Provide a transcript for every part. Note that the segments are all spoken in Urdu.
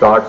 60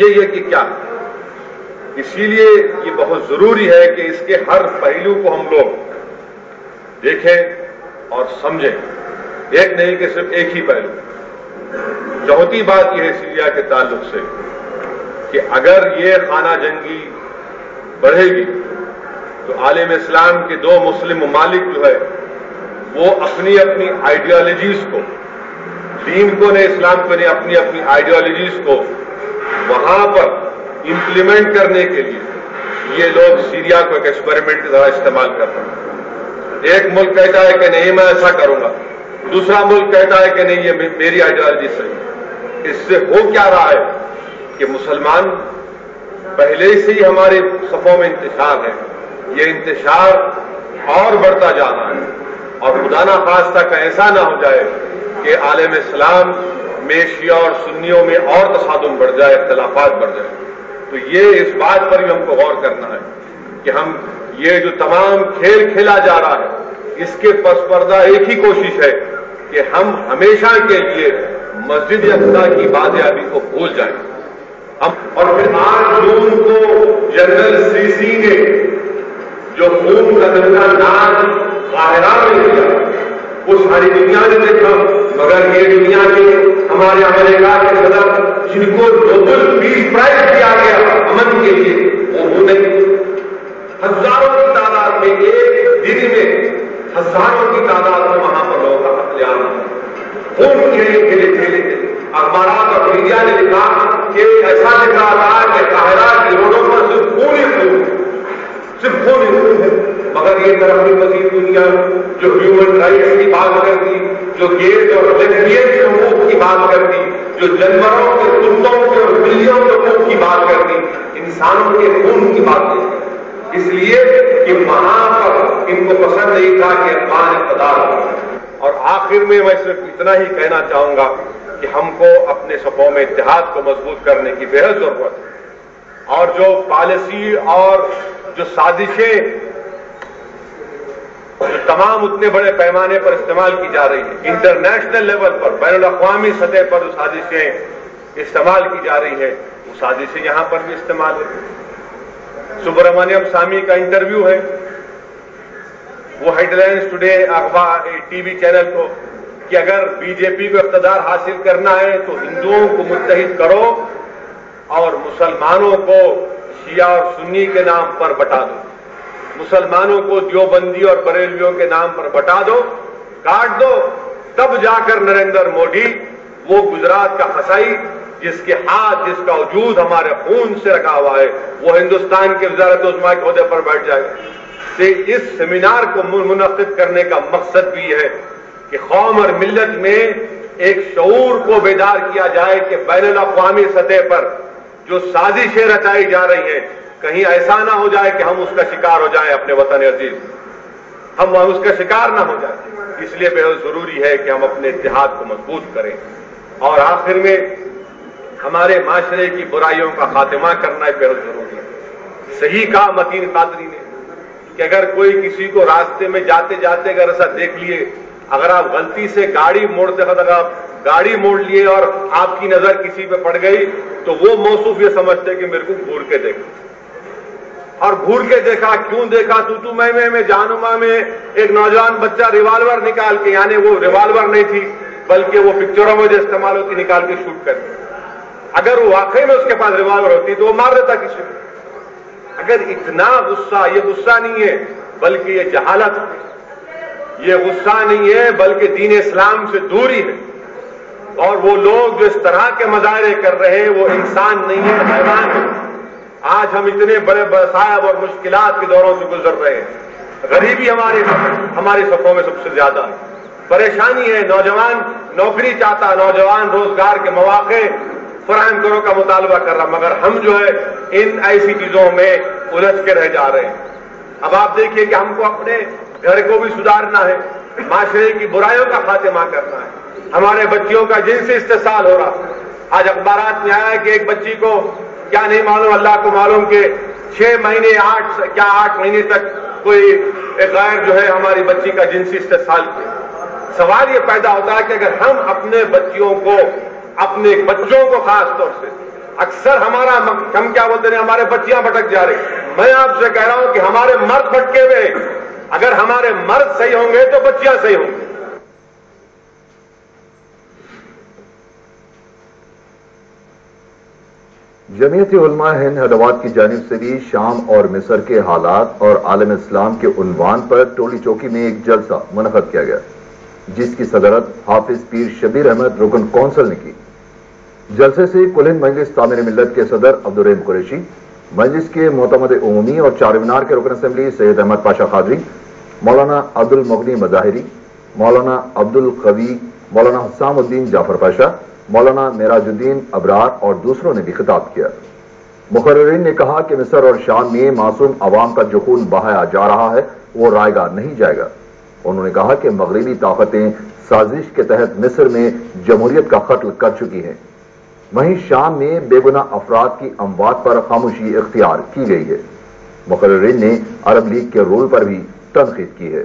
یہ کہ کیا ہے. اسی لیے یہ بہت ضروری ہے کہ اس کے ہر پہلو کو ہم لوگ دیکھیں اور سمجھیں. ایک نہیں کہ صرف ایک ہی پہلو. چوتھی بات یہ ہے سیریا کے تعلق سے کہ اگر یہ خانہ جنگی بڑھے گی تو عالم اسلام کے دو مسلم ممالک جو ہے وہ اپنی اپنی آئیڈیالوجیز کو، دین کو نہیں اسلام کو نہیں، اپنی اپنی آئیڈیالوجیز کو وہاں پر امپلیمنٹ کرنے کے لیے یہ لوگ سیریا کو ایک ایکسپیریمنٹ کی طرح استعمال کر رہے ہیں. ایک ملک کہتا ہے کہ نہیں میں ایسا کروں گا، دوسرا ملک کہتا ہے کہ نہیں یہ میری آئیڈیالوجی صحیح. اس سے ہو کیا رہا ہے کہ مسلمان پہلے سے ہی ہمارے صفوں میں انتشار ہے، یہ انتشار اور بڑھتا جا رہا ہے. اور خدا نہ خواستہ کا ایسا نہ ہو جائے کہ عالم اسلام میں شیعہ اور سنیوں میں اور تصادم بڑھ جائے، اختلافات بڑھ جائے. تو یہ اس بات پر بھی ہم کو غور کرنا ہے کہ ہم یہ جو تمام کھیل کھیلا جا رہا ہے اس کے پس پردہ ایک ہی کوشش ہے کہ ہم ہمیشہ کے لیے مسجد اقصی کی بازیابی کو بھول جائیں. اور پھر 8 جون کو جنرل سیسی نے جو خون کا دنگا ناز قاہرہ میں کیا وہ ساری دنیا نے دیکھا، مگر یہ دنیا کے ہمارے امریکہ کے صدر جن کو نوبل پیس پرائز دیا گیا امن کے لیے وہ نہیں. ہزاروں کی تعداد میں ایک دن میں ہزاروں کی تعداد میں وہاں پر لوگوں کا قتل عام خون کھیلے تھے. اخبارات اور میڈیا نے لکھا کہ ایسا لکھ رہا تھا کہ قاہرہ کی روڈوں پر صرف خون ہی خون ہے، صرف خون ہی خون ہے. مگر یہ ترقی پذیر دنیا جو ہیومن رائٹس کی بات کرتی، جو گیز اور لیسبین کے حقوق کی بات کرتی، جو جانوروں کے، کتوں کے اور بلیوں کے حقوق کی بات کرتی، انسانوں کے خون کی بات نہیں. اس لیے کہ وہاں پر ان کو پسند نہیں تھا کہ افغان اقتدار ہو. اور آخر میں صرف اتنا ہی کہنا چاہوں گا کہ ہم کو اپنے صفوں میں اتحاد کو مضبوط کرنے کی بے حد ضرورت ہے. اور جو پالیسی اور جو سازشیں جو تمام اتنے بڑے پیمانے پر استعمال کی جا رہی ہیں، انٹرنیشنل لیول پر، بین الاقوامی سطح پر جو سازشیں استعمال کی جا رہی ہیں وہ سازشیں یہاں پر بھی استعمال ہیں. سبرامنیم سوامی کا انٹرویو ہے، وہ ہیڈ لائنز ٹوڈے اخبار ٹی وی چینل کو کہ اگر بی جے پی کو اقتدار حاصل کرنا ہے تو ہندوؤں کو متحد کرو اور مسلمانوں کو شیعہ اور سنی کے نام پر بٹا دو، مسلمانوں کو دیوبندی اور بریلویوں کے نام پر بٹا دو، کاٹ دو. تب جا کر نریندر مودی وہ گجرات کا قصائی جس کے ہاتھ، جس کا وجود ہمارے خون سے رکھا ہوا ہے، وہ ہندوستان کے وزارت عظمیٰ کے عہدے پر بیٹھ جائے. اس سیمینار کو منعقد کرنے کا مقصد بھی ہے کہ قوم اور ملت میں ایک شعور کو بیدار کیا جائے کہ بین الاقوامی سطح پر جو سازشیں رچائی جا رہی ہیں کہیں ایسا نہ ہو جائے کہ ہم اس کا شکار ہو جائیں، اپنے وطن عزیز ہم اس کا شکار نہ ہو جائیں. اس لیے بہت ضروری ہے کہ ہم اپنے اتحاد کو مضبوط کریں. اور آخر میں ہمارے معاشرے کی برائیوں کا خاتمہ کرنا بہت ضروری ہے. صحیح کہا متین قادری نے کہ اگر کوئی کسی کو راستے میں جاتے جاتے اگر ایسا دیکھ لیے، اگر آپ غلطی سے گاڑی موڑتے وقت اگر آپ گاڑی موڑ لیے اور آپ کی نظر کسی پہ پڑ گئی تو وہ موصوف یہ سمجھتے کہ میرے کو گھور کے دیکھا. اور گھور کے دیکھا کیوں دیکھا؟ تو میں جہنما میں ایک نوجوان بچہ ریوالور نکال کے، یعنی وہ ریوالور نہیں تھی بلکہ وہ پکچروں میں جو استعمال ہوتی نکال کے شوٹ کرتی. اگر وہ واقعی میں اس کے پاس ریوالور ہوتی تو وہ مار دیتا کسی کو. اگر اتنا غصہ، یہ غصہ نہیں ہے بلکہ یہ جہالت ہے، یہ غصہ نہیں ہے بلکہ دین اسلام سے دوری ہے. اور وہ لوگ جو اس طرح کے مظاہرے کر رہے ہیں وہ انسان نہیں ہے، حیوان ہے. آج ہم اتنے بڑے مصائب اور مشکلات کے دوروں سے گزر رہے ہیں. غریبی ہماری صفوں میں سب سے زیادہ ہے. پریشانی ہے، نوجوان نوکری چاہتا، نوجوان روزگار کے مواقع فراہم کرو کا مطالبہ کر رہا، مگر ہم جو ہے ان ایسی چیزوں میں الجھ کے رہ جا رہے ہیں. اب آپ دیکھیے کہ ہم کو اپنے گھر کو بھی سدھارنا ہے، معاشرے کی برائیوں کا خاتمہ کرنا ہے. ہمارے بچیوں کا جنسی استحصال ہو رہا. آج اخبارات میں آیا کہ ایک بچی کو کیا نہیں معلوم، اللہ کو معلوم کہ 6 مہینے 8 مہینے تک کوئی غیر جو ہے ہماری بچی کا جنسی استحصال کیا. سوال یہ پیدا ہوتا ہے کہ اگر ہم اپنے بچوں کو خاص طور سے اکثر ہم کیا بولتے ہیں ہمارے بچیاں بھٹک جا رہی، میں آپ سے کہہ رہا ہوں کہ ہمارے مرد بھٹکے ہوئے ہیں، اگر ہمارے مرد صحیح ہوں گے تو بچیاں صحیح ہوں گی۔ جمعیت علماء ہند حیدرآباد کی جانب سے بھی شام اور مصر کے حالات اور عالم اسلام کے عنوان پر ٹولی چوکی میں ایک جلسہ منعقد کیا گیا، جس کی صدارت حافظ پیر شبیر احمد رکن کونسل نے کی۔ جلسے سے کل ہند مجلس تعمیر ملت کے صدر عبدالرحیم قریشی، مجلس کے معتمد عمومی اور چار مینار کے رکن اسمبلی سید احمد پاشا قادری، مولانا عبد المغنی مظاہری، مولانا عبد القوی، مولانا حسام الدین جعفر پاشا، مولانا معراج الدین ابرار اور دوسروں نے بھی خطاب کیا۔ مقررین نے کہا کہ مصر اور شام میں معصوم عوام کا جو خون بہایا جا رہا ہے وہ رائے گاہ نہیں جائے گا۔ انہوں نے کہا کہ مغربی طاقتیں سازش کے تحت مصر میں جمہوریت کا قتل کر چکی ہیں، وہیں شام میں بے گناہ افراد کی اموات پر خاموشی اختیار کی گئی ہے۔ مقررین نے عرب لیگ کے رول پر بھی تنقید کی ہے۔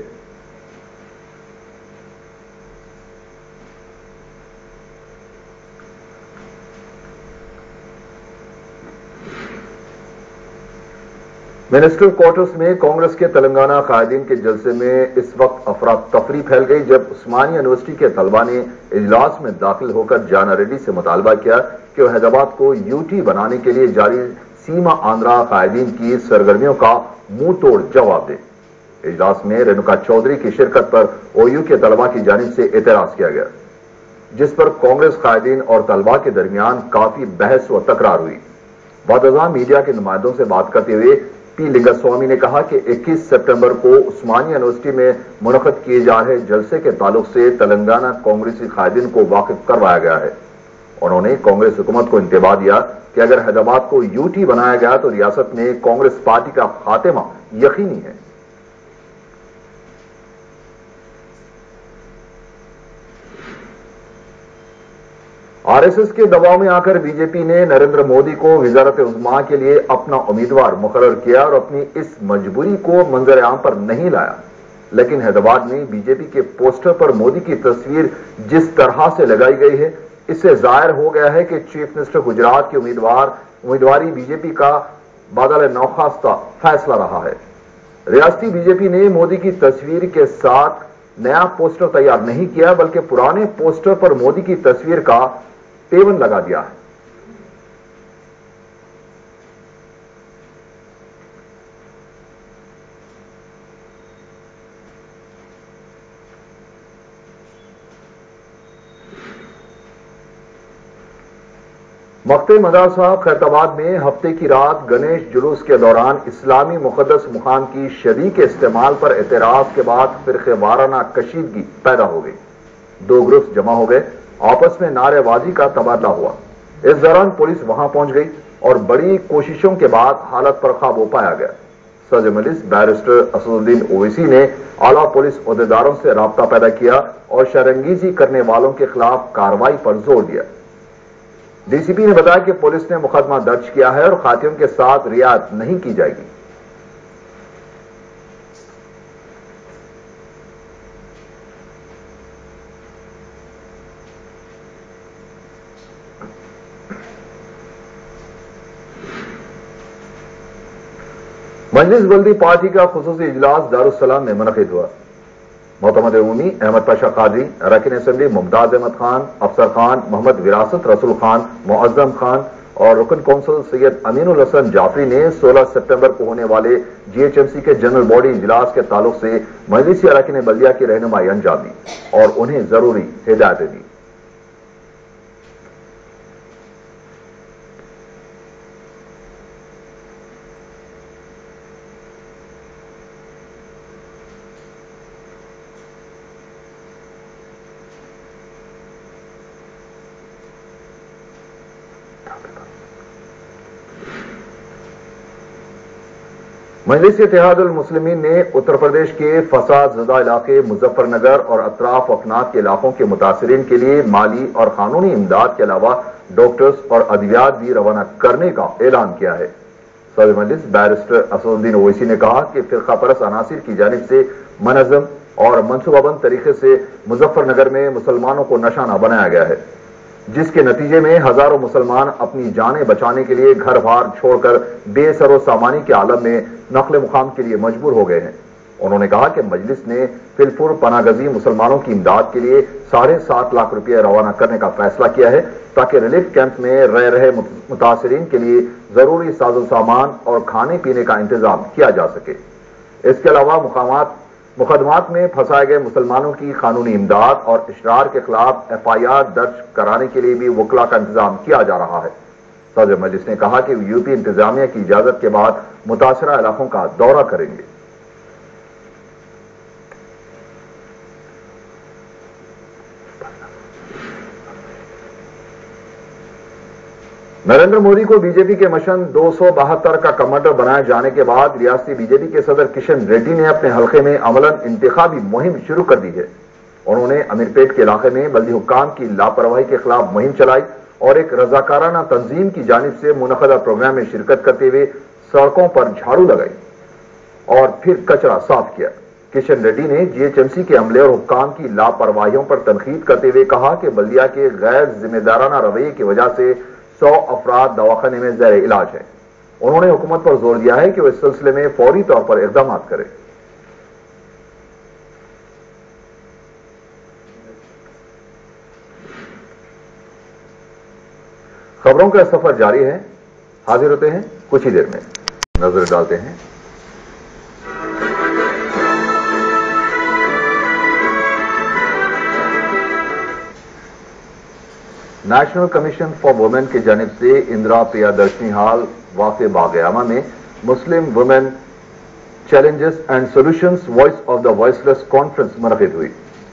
منسٹر کوارٹرز میں کانگریس کے تلنگانہ قائدین کے جلسے میں اس وقت افراتفری پھیل گئی جب عثمانیہ یونیورسٹی کے طلبہ نے اجلاس میں داخل ہو کر جانا ریڈی سے مطالبہ کیا کہ وہ حیدرآباد کو یو ٹی بنانے کے لیے جاری سیما آندھرا قائدین کی سرگرمیوں کا منہ توڑ جواب دے۔ اجلاس میں رینوکا چودھری کی شرکت پر او یو کے طلبہ کی جانب سے اعتراض کیا گیا، جس پر کانگریس قائدین اور طلبہ کے درمیان کافی بحث و تکرار ہوئی۔ بعد ازاں میڈیا کے نمائندوں سے بات کرتے ہوئے پی لنگاسوامی نے کہا کہ 21 سپٹمبر کو عثمانیہ یونیورسٹی میں منعقد کیے جا رہے جلسے کے تعلق سے تلنگانہ کانگریسی قائدین کو واقف کروایا گیا ہے۔ انہوں نے کانگریس حکومت کو انتباہ دیا کہ اگر حیدرآباد کو یو ٹی بنایا گیا تو ریاست میں کانگریس پارٹی کا خاتمہ یقینی ہے۔ آر ایس ایس کے دباؤ میں آ کر بی جے پی نے نریندر مودی کو وزارت عظمیٰ کے لیے اپنا امیدوار مقرر کیا اور اپنی اس مجبوری کو منظر عام پر نہیں لایا، لیکن حیدرآباد میں بی جے پی کے پوسٹر پر مودی کی تصویر جس طرح سے لگائی گئی ہے، اس سے ظاہر ہو گیا ہے کہ چیف منسٹر گجرات کی امیدواری بی جے پی کا بادل نوخواستہ فیصلہ رہا ہے۔ ریاستی بی جے پی نے مودی کی تصویر کے ساتھ نیا پوسٹر تیار نہیں کیا بلکہ پرانے پوسٹر پر مودی کی تصویر کا پیون لگا دیا ہے۔ مکتب مدار صاحب خیرآباد میں ہفتے کی رات گنیش جلوس کے دوران اسلامی مقدس مقام کی شدید کے استعمال پر اعتراض کے بعد فرقے وارانہ کشیدگی پیدا ہو گئی۔ دو گروپس جمع ہو گئے، آپس میں نعرے بازی کا تبادلہ ہوا۔ اس دوران پولیس وہاں پہنچ گئی اور بڑی کوششوں کے بعد حالت پر قابو پایا گیا۔ صدر مجلس بیرسٹر اسد الدین اویسی نے اعلیٰ پولیس عہدیداروں سے رابطہ پیدا کیا اور شرانگیزی کرنے والوں کے خلاف کارروائی پر زور دیا۔ ڈی سی پی نے بتایا کہ پولیس نے مقدمہ درج کیا ہے اور قاتلوں کے ساتھ رعایت نہیں کی جائے گی۔ مجلس بلدی پارٹی کا خصوصی اجلاس دارالسلام میں منعقد ہوا۔ معتمد عمومی احمد پاشا قادری، رکن اسمبلی ممتاز احمد خان، افسر خان محمد وراثت رسول خان، معظم خان اور رکن کونسل سید امین الحسن جعفری نے 16 سپٹمبر کو ہونے والے جی ایچ ایم سی کے جنرل باڈی اجلاس کے تعلق سے مجلسی اراکین بلدیہ کی رہنمائی انجام دی اور انہیں ضروری ہدایتیں دی۔ مجلس اتحاد المسلمین نے اتر پردیش کے فساد زدہ علاقے مظفر نگر اور اطراف اکناف کے علاقوں کے متاثرین کے لیے مالی اور قانونی امداد کے علاوہ ڈاکٹرز اور ادویات بھی روانہ کرنے کا اعلان کیا ہے۔ صدر مجلس بیرسٹر اسد الدین اویسی نے کہا کہ فرقہ پرست عناصر کی جانب سے منظم اور منصوبہ بند طریقے سے مظفر نگر میں مسلمانوں کو نشانہ بنایا گیا ہے، جس کے نتیجے میں ہزاروں مسلمان اپنی جانیں بچانے کے لیے گھر بار چھوڑ کر بے سر و سامانی کے عالم میں نقل مقام کے لیے مجبور ہو گئے ہیں۔ انہوں نے کہا کہ مجلس نے فلپور پناہ گزین مسلمانوں کی امداد کے لیے 7.5 لاکھ روپے روانہ کرنے کا فیصلہ کیا ہے تاکہ ریلیف کیمپ میں رہ رہے متاثرین کے لیے ضروری ساز و سامان اور کھانے پینے کا انتظام کیا جا سکے۔ اس کے علاوہ مقدمات میں پھنسائے گئے مسلمانوں کی قانونی امداد اور اشرار کے خلاف FIR درج کرانے کے لیے بھی وکلا کا انتظام کیا جا رہا ہے۔ صدر مجلس نے کہا کہ UP انتظامیہ کی اجازت کے بعد متاثرہ علاقوں کا دورہ کریں گے۔ نریندر مودی کو BJP کے مشن 272 کا کمانڈر بنائے جانے کے بعد ریاستی BJP کے صدر کشن ریڈی نے اپنے حلقے میں عملاً انتخابی مہم شروع کر دی ہے۔ انہوں نے امیر پیٹ کے علاقے میں بلدی حکام کی لاپرواہی کے خلاف مہم چلائی اور ایک رضاکارانہ تنظیم کی جانب سے منعقدہ پروگرام میں شرکت کرتے ہوئے سڑکوں پر جھاڑو لگائی اور پھر کچرا صاف کیا۔ کشن ریڈی نے GHMC کے عملے اور حکام کی لاپرواہیوں پر تنقید کرتے ہوئے کہا کہ بلدیہ کے غیر ذمہ دارانہ رویے کی وجہ سے 100 افراد دواخانے میں زیر علاج ہیں۔ انہوں نے حکومت پر زور دیا ہے کہ وہ اس سلسلے میں فوری طور پر اقدامات کرے۔ خبروں کا سفر جاری ہے، حاضر ہوتے ہیں کچھ ہی دیر میں، نظر ڈالتے ہیں۔ نیشنل کمیشن فار وومن کی جانب سے اندرا پریادرشنی ہال واقع باغیامہ میں Muslim women challenges and solutions voice of the voiceless conference منعقد ہوئی۔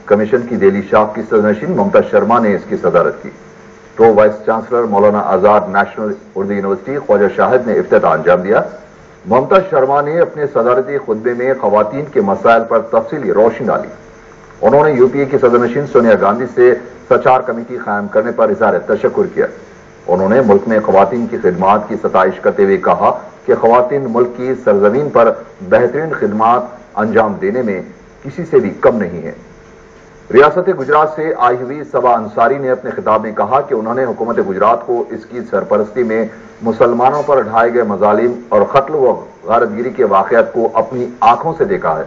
کمیشن کی دہلی شاخ کی صدرنشین ممتا شرما نے اس کی صدارت کی۔ Pro vice chancellor Maulana Azad national Urdu university خواجہ شاہد نے افتتاح انجام دیا۔ ممتا شرما نے اپنے صدارتی خطبے میں خواتین کے مسائل پر تفصیلی روشنی ڈالی۔ انہوں نے UPA کی صدرنشین سونیا گاندھی سے سچار کمیٹی قائم کرنے پر اظہار تشکر کیا۔ انہوں نے ملک میں خواتین کی خدمات کی ستائش کرتے ہوئے کہا کہ خواتین ملک کی سرزمین پر بہترین خدمات انجام دینے میں کسی سے بھی کم نہیں ہیں۔ ریاست گجرات سے آئی ہوئی صبا انصاری نے اپنے خطاب میں کہا کہ انہوں نے حکومت گجرات کو اس کی سرپرستی میں مسلمانوں پر ڈھائے گئے مظالم اور قتل و غارت گیری کے واقعات کو اپنی آنکھوں سے دیکھا ہے۔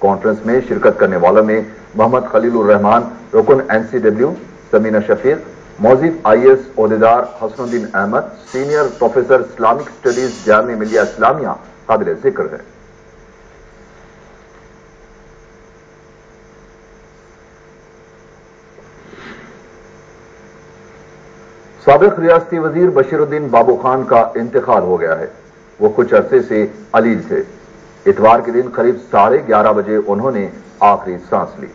کانفرنس میں شرکت کرنے والوں میں محمد خلیل الرحمان رکن NCW، سمینہ شفیق، موظف IAS عہدیدار Hasanuddin Ahmed, senior professor Islamic studies Jamia Millia Islamia قابل ذکر ہے۔ سابق ریاستی وزیر بشیر الدین بابو خان کا انتقال ہو گیا ہے۔ وہ کچھ عرصے سے علیل تھے۔ اتوار کے دن قریب 11:30 بجے انہوں نے آخری سانس لی۔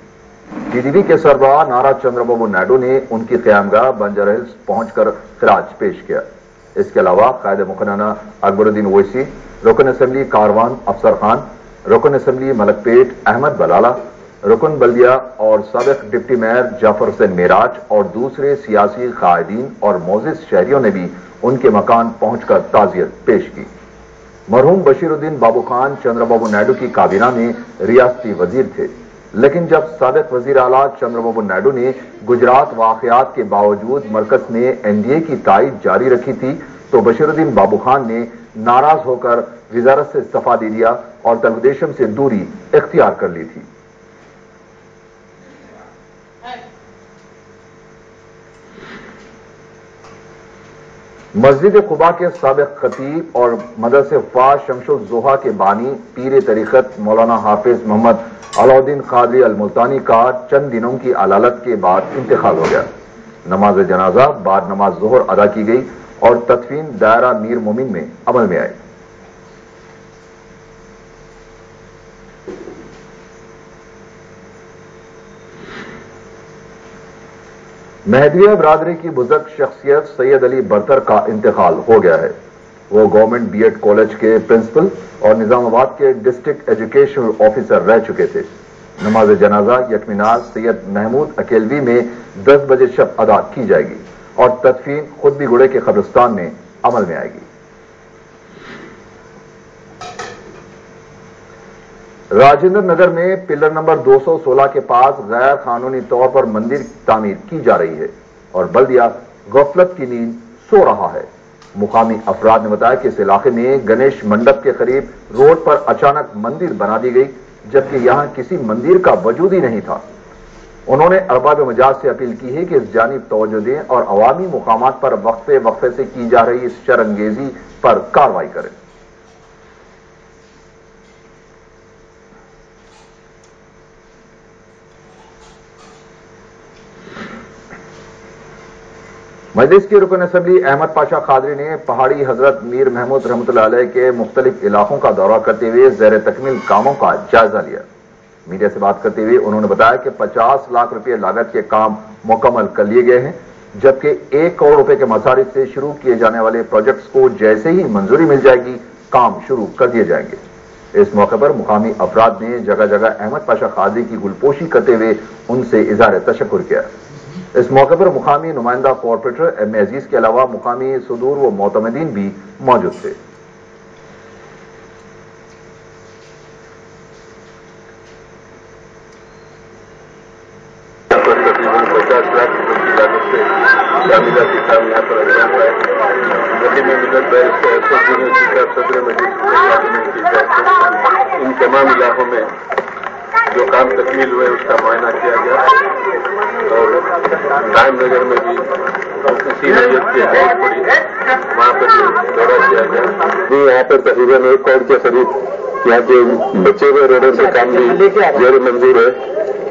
TDP کے سربراہ نارا چندر بابو نائیڈو نے ان کی قیامگاہ بنجارا ہلز پہنچ کر خراج پیش کیا۔ اس کے علاوہ قائد مقننہ اکبر الدین اویسی، رکن اسمبلی کاروان افسر خان، رکن اسمبلی ملک پیٹ احمد بلالہ، رکن بلدیہ اور سابق ڈپٹی میئر جعفر حسین معراج اور دوسرے سیاسی قائدین اور معزز شہریوں نے بھی ان کے مکان پہنچ کر تعزیت پیش کی۔ مرحوم بشیر الدین بابو خان چندر بابو نائیڈو کی کابینہ میں ریاستی وزیر تھے، لیکن جب سابق وزیر اعلیٰ چندر بابو نائیڈو نے گجرات واقعات کے باوجود مرکز میں NDA کی تائید جاری رکھی تھی تو بشیر الدین بابو خان نے ناراض ہو کر وزارت سے استعفیٰ دے دیا اور تلگو دیشم سے دوری اختیار کر لی تھی۔ مسجد قباء کے سابق خطیب اور مدرسہ فاض شمس الضحیٰ کے بانی پیر طریقت مولانا حافظ محمد علاؤدین قادری الملتانی کا چند دنوں کی علالت کے بعد انتقال ہو گیا۔ نماز جنازہ بعد نماز ظہر ادا کی گئی اور تدفین دائرہ میر مومن میں عمل میں آئی۔ مہدویہ برادری کی بزرگ شخصیت سید علی برتر کا انتقال ہو گیا ہے۔ وہ گورنمنٹ BEd کالج کے پرنسپل اور نظام آباد کے ڈسٹرکٹ ایجوکیشنل آفیسر رہ چکے تھے۔ نماز جنازہ یکمیناز سید محمود اکیلوی میں 10 بجے شب ادا کی جائے گی اور تدفین خود بھی گڑے کے قبرستان میں عمل میں آئے گی۔ راجندر نگر میں پلر نمبر 216 کے پاس غیر قانونی طور پر مندر تعمیر کی جا رہی ہے اور بلدیہ غفلت کی نیند سو رہا ہے۔ مقامی افراد نے بتایا کہ اس علاقے میں گنیش منڈپ کے قریب روڈ پر اچانک مندر بنا دی گئی، جبکہ یہاں کسی مندر کا وجود ہی نہیں تھا۔ انہوں نے ارباب مجاز سے اپیل کی ہے کہ اس جانب توجہ دیں اور عوامی مقامات پر وقفے وقفے سے کی جا رہی اس شرانگیزی پر کارروائی کریں۔ مجلس کے رکن اسمبلی احمد پاشا قادری نے پہاڑی حضرت میر محمود رحمۃ اللہ علیہ کے مختلف علاقوں کا دورہ کرتے ہوئے زیر تکمیل کاموں کا جائزہ لیا۔ میڈیا سے بات کرتے ہوئے انہوں نے بتایا کہ 50 لاکھ روپے لاگت کے کام مکمل کر لیے گئے ہیں، جبکہ 1 کروڑ روپے کے مصارف سے شروع کیے جانے والے پروجیکٹس کو جیسے ہی منظوری مل جائے گی کام شروع کر دیے جائیں گے۔ اس موقع پر مقامی افراد نے جگہ جگہ احمد پاشا قادری کی گلپوشی کرتے ہوئے ان سے اظہار تشکر کیا۔ اس موقع پر مقامی نمائندہ کارپوریٹر ایم اے عزیز کے علاوہ مقامی صدور و معتمدین بھی موجود تھے۔ ان تمام علاقوں میں جو کام تکمیل ہوئے اس کا معائنہ کیا گیا اور ٹائم نگر میں بھی کسی نیت کی بہت پڑی وہاں پر بھی دورہ کیا گیا۔ یہاں پر تقریباً 1 کروڑ کے قریب یہاں کے بچے ہوئے روڈوں سے کام بھی غیر منظور ہے۔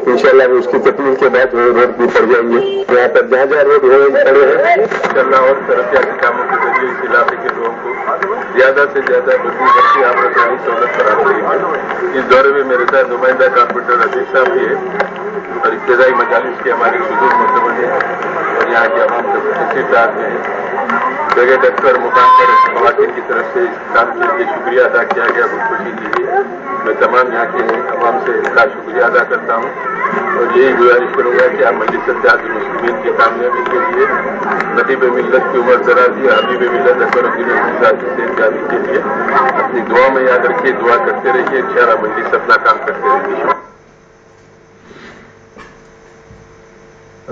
انشاءاللہ اس کی تکمیل کے بعد وہ روڈ بھی پڑ جائیں گے۔ یہاں پر جہاں جہاں روڈ کھڑے ہیں انشاءاللہ اور ترقیاتی کاموں کے ذریعے اس علاقے کے لوگوں کو زیادہ سے زیادہ بڑی آمدنی سہولت فراہم ہوئی ہے۔ اس دورے میں میرے ساتھ نمائندہ کارپوریٹر عزیز صاحب بھی ہے اور ابتدائی مجالس کے ہمارے صدور معتمد ہیں اور یہاں کے عوام کے ساتھ ہیں۔ جگہ ڈٹ کر مقام پر خواتین کی طرف سے کام کے لیے شکریہ ادا کیا گیا، بہت خوشی دی گئی۔ میں تمام یہاں کے عوام سے ان کا شکریہ ادا کرتا ہوں اور یہی گزارش کروں گا کہ آپ مجلس اتحاد المسلمین کی کامیابی کے لیے نقیب ملت کی عمر درازی اور حبیب ملت اکبر الدین صاحب کی صحتیابی کے لیے اپنی دعا میں یاد رکھیے، دعا کرتے رہیے، انشاءاللہ مجلس اپنا کام کرتے رہے گی۔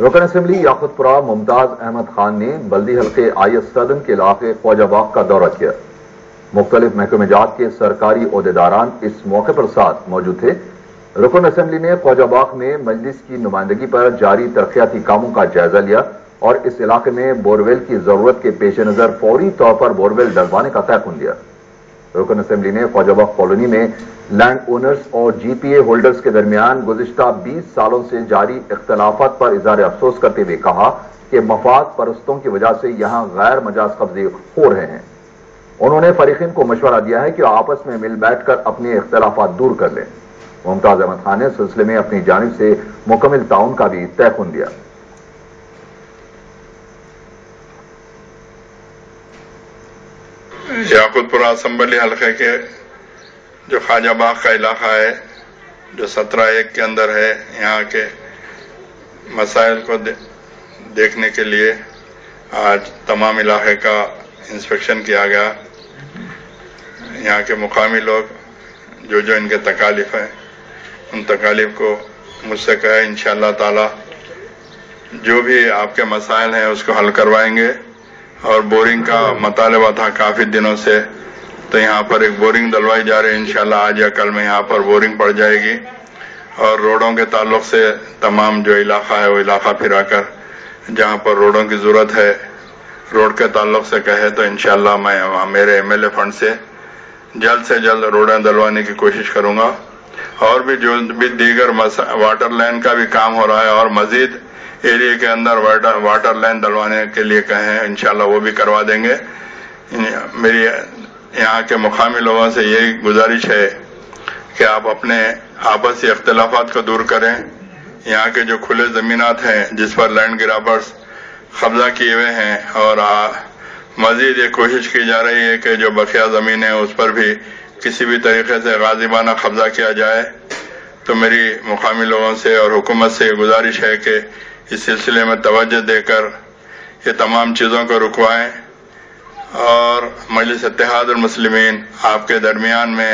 رکن اسمبلی یاقوت پورہ ممتاز احمد خان نے بلدی حلقے آئیس سدن کے علاقے خواجہ باغ کا دورہ کیا۔ مختلف محکمہ جات کے سرکاری عہدیداران اس موقع پر ساتھ موجود تھے۔ رکن اسمبلی نے خواجہ باغ میں مجلس کی نمائندگی پر جاری ترقیاتی کاموں کا جائزہ لیا اور اس علاقے میں بورویل کی ضرورت کے پیش نظر فوری طور پر بورویل ڈلوانے کا تیقن لیا۔ رکن اسمبلی نے خواجہ باغ کالونی میں لینڈ اونرز اور جی پی اے ہولڈرز کے درمیان گزشتہ 20 سالوں سے جاری اختلافات پر اظہار افسوس کرتے ہوئے کہا کہ مفاد پرستوں کی وجہ سے یہاں غیر مجاز قبضے ہو رہے ہیں۔ انہوں نے فریقین کو مشورہ دیا ہے کہ آپس میں مل بیٹھ کر اپنے اختلافات دور کر لیں۔ ممتاز احمد خان نے سلسلے میں اپنی جانب سے مکمل تعاون کا بھی تیقن دیا۔ یاقوت پورہ اسمبلی حلقے کے جو خواجہ باغ کا علاقہ ہے جو 17/1 کے اندر ہے، یہاں کے مسائل کو دیکھنے کے لیے آج تمام علاقے کا انسپیکشن کیا گیا۔ یہاں کے مقامی لوگ جو ان کے تکالیف ہیں ان تکالیف کو مجھ سے کہے انشاءاللہ تعالی جو بھی آپ کے مسائل ہیں اس کو حل کروائیں گے۔ اور بورنگ کا مطالبہ تھا کافی دنوں سے، تو یہاں پر ایک بورنگ ڈلوائی جا رہی ہے، انشاءاللہ آج یا کل میں یہاں پر بورنگ پڑ جائے گی۔ اور روڈوں کے تعلق سے تمام جو علاقہ ہے وہ علاقہ پھرا کر جہاں پر روڈوں کی ضرورت ہے روڈ کے تعلق سے کہے تو انشاءاللہ میں میرے ایم ایل اے فنڈ سے جلد روڈیں ڈلوانے کی کوشش کروں گا۔ اور بھی جو بھی دیگر واٹر لائن کا بھی کام ہو رہا ہے اور مزید ایریا کے اندر واٹر لائن ڈلوانے کے لیے کہیں انشاءاللہ وہ بھی کروا دیں گے۔ میری یہاں کے مقامی لوگوں سے یہی گزارش ہے کہ آپ اپنے آپسی اختلافات کو دور کریں۔ یہاں کے جو کھلے زمینات ہیں جس پر لینڈ گرابرز قبضہ کیے ہوئے ہیں اور مزید یہ کوشش کی جا رہی ہے کہ جو بقیہ زمین ہے اس پر بھی کسی بھی طریقے سے غاضبانہ قبضہ کیا جائے، تو میری مقامی لوگوں سے اور حکومت سے یہ گزارش ہے کہ اس سلسلے میں توجہ دے کر یہ تمام چیزوں کو رکوائیں۔ اور مجلس اتحاد المسلمین آپ کے درمیان میں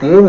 3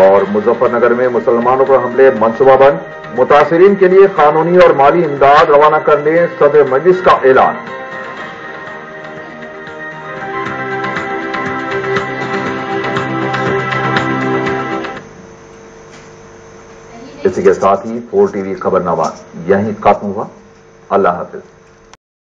اور مظفر نگر میں مسلمانوں پر حملے منصوبہ بند، متاثرین کے لیے قانونی اور مالی امداد روانہ کرنے صدر مجلس کا اعلان۔ اسی کے ساتھ ہی 4 TV خبرنامہ یہیں ختم ہوا۔ اللہ حافظ۔